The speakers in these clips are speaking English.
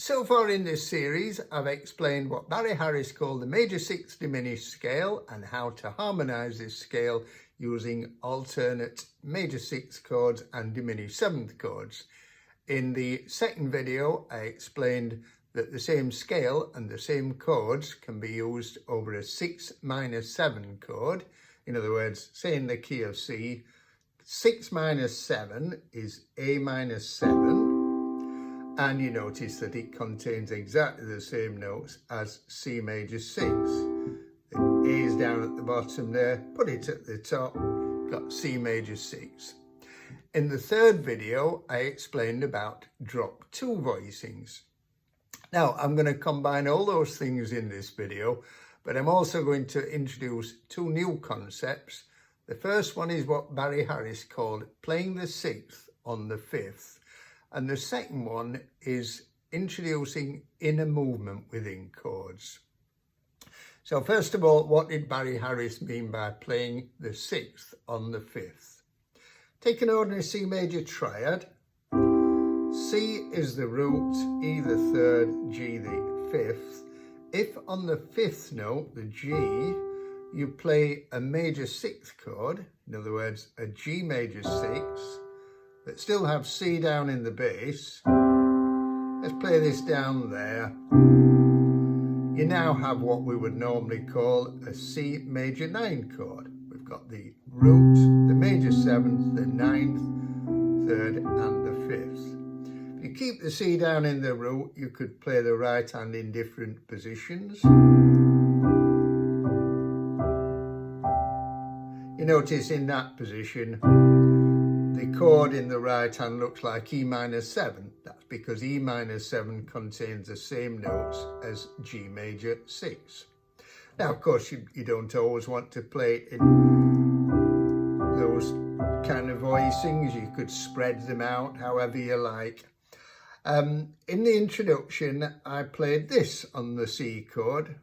So far in this series, I've explained what Barry Harris called the major 6th diminished scale and how to harmonise this scale using alternate major 6th chords and diminished 7th chords. In the second video, I explained that the same scale and the same chords can be used over a 6 minus 7 chord. In other words, say in the key of C, 6 minus 7 is A minus 7. And you notice that it contains exactly the same notes as C major 6. The A is down at the bottom there, put it at the top, got C major 6. In the third video, I explained about drop 2 voicings. Now, I'm going to combine all those things in this video, but I'm also going to introduce 2 new concepts. The first one is what Barry Harris called playing the 6th on the 5th. And the second one is introducing inner movement within chords. So first of all, what did Barry Harris mean by playing the 6th on the 5th? Take an ordinary C major triad. C is the root, E the 3rd, G the 5th. If on the 5th note, the G, you play a major 6th chord, in other words, a G major 6, but still have C down in the bass. Let's play this down there. You now have what we would normally call a C major 9 chord. We've got the root, the major 7th, the 9th, 3rd and the 5th. If you keep the C down in the root, you could play the right hand in different positions. You notice in that position, the chord in the right hand looks like E minor 7. That's because E minor 7 contains the same notes as G major 6. Now, of course, you don't always want to play it in those kind of voicings. You could spread them out however you like. In the introduction, I played this on the C chord.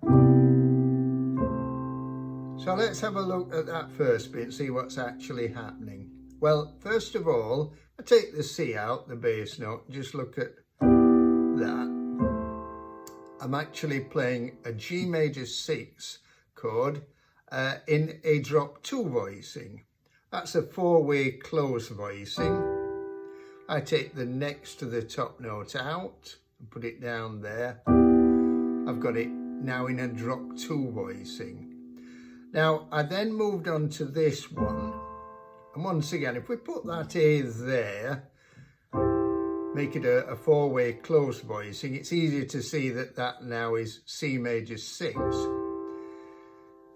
So let's have a look at that first bit and see what's actually happening. Well, first of all, I take the C out, the bass note, just look at that. I'm actually playing a G major 6 chord in a drop 2 voicing. That's a 4-way close voicing. I take the next to the top note out and put it down there. I've got it now in a drop 2 voicing. Now, I then moved on to this one. And once again, if we put that A there, make it a 4-way close voicing, it's easier to see that that now is C major 6.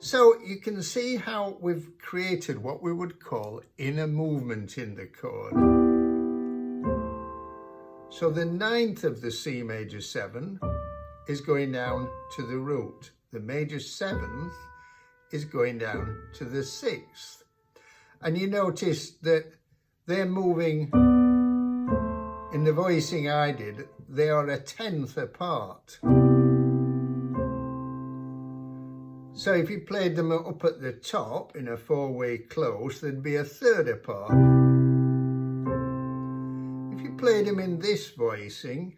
So you can see how we've created what we would call inner movement in the chord. So the 9th of the C major 7 is going down to the root. The major 7th is going down to the 6th. And you notice that they're moving, in the voicing I did, they are a 10th apart. So if you played them up at the top in a 4-way close, they'd be a 3rd apart. If you played them in this voicing,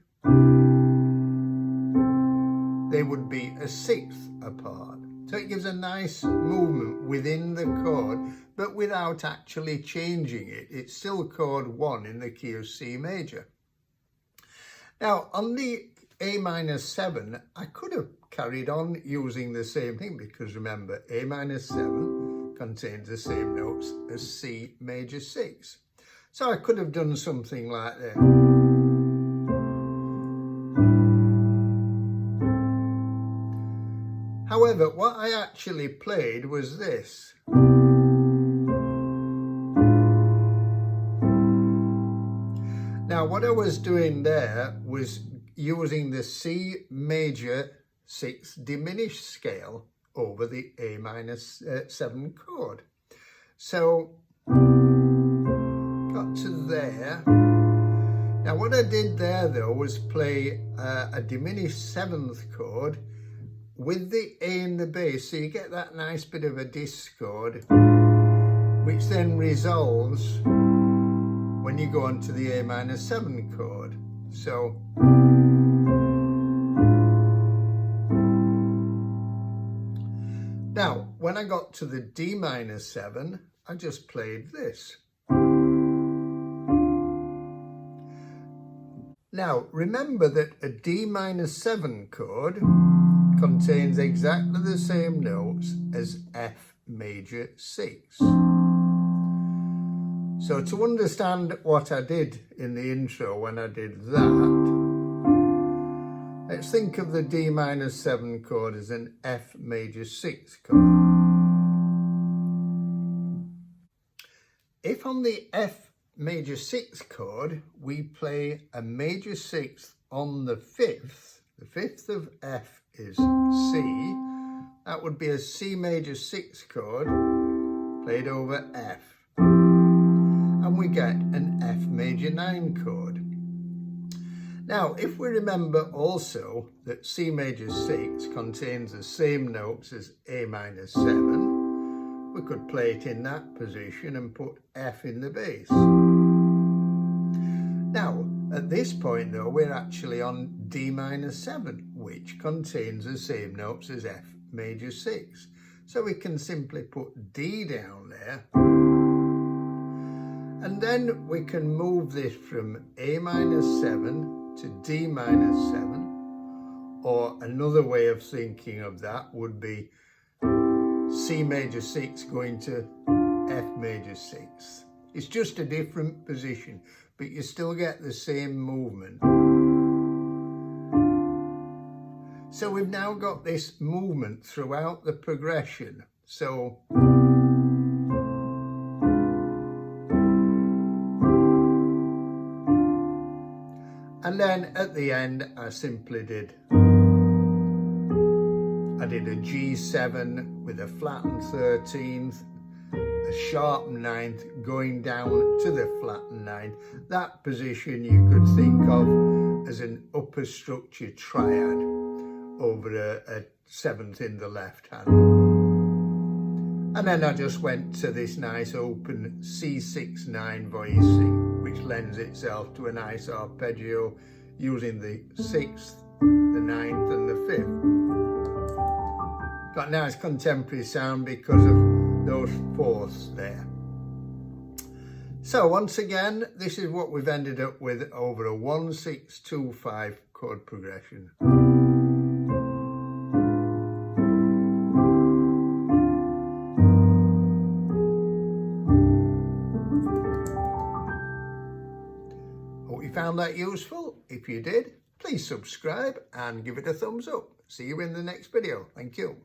they would be a 6th apart. So it gives a nice movement within the chord, but without actually changing it. It's still chord 1 in the key of C major. Now, on the A minus 7, I could have carried on using the same thing because remember, A minus 7 contains the same notes as C major 6. So I could have done something like that. However, what I actually played was this. Now, what I was doing there was using the C major 6 diminished scale over the A minus 7 chord. So, got to there. Now, what I did there, though, was play a diminished 7th chord with the A in the bass, so you get that nice bit of a discord, which then resolves when you go on to the A minor 7 chord. So when I got to the D minor 7, I just played this. Now, remember that a D minor 7 chord contains exactly the same notes as F major 6. So to understand what I did in the intro when I did that, let's think of the D minor 7 chord as an F major 6 chord. If on the F major 6 chord we play a major 6th on the 5th of F is C, that would be a C major 6 chord played over F, and we get an F major 9 chord. Now, if we remember also that C major 6 contains the same notes as A minor 7, we could play it in that position and put F in the bass. Now, at this point though, we're actually on D minor 7, which contains the same notes as F major 6. So we can simply put D down there. And then we can move this from A minor 7 to D minor 7. Or another way of thinking of that would be C major 6 going to F major 6. It's just a different position, but you still get the same movement. So we've now got this movement throughout the progression. So and then at the end I simply did a G7 with a flattened 13th, a sharp 9th going down to the flattened 9th. That position you could think of as an upper structure triad over a 7th in the left hand. And then I just went to this nice open C6-9 voicing, which lends itself to a nice arpeggio using the 6th, the 9th and the 5th. Got a nice contemporary sound because of those 4ths there. So once again, this is what we've ended up with over a 1-6-2-5 chord progression. Hope you found that useful. If you did, please subscribe and give it a thumbs up. See you in the next video. Thank you.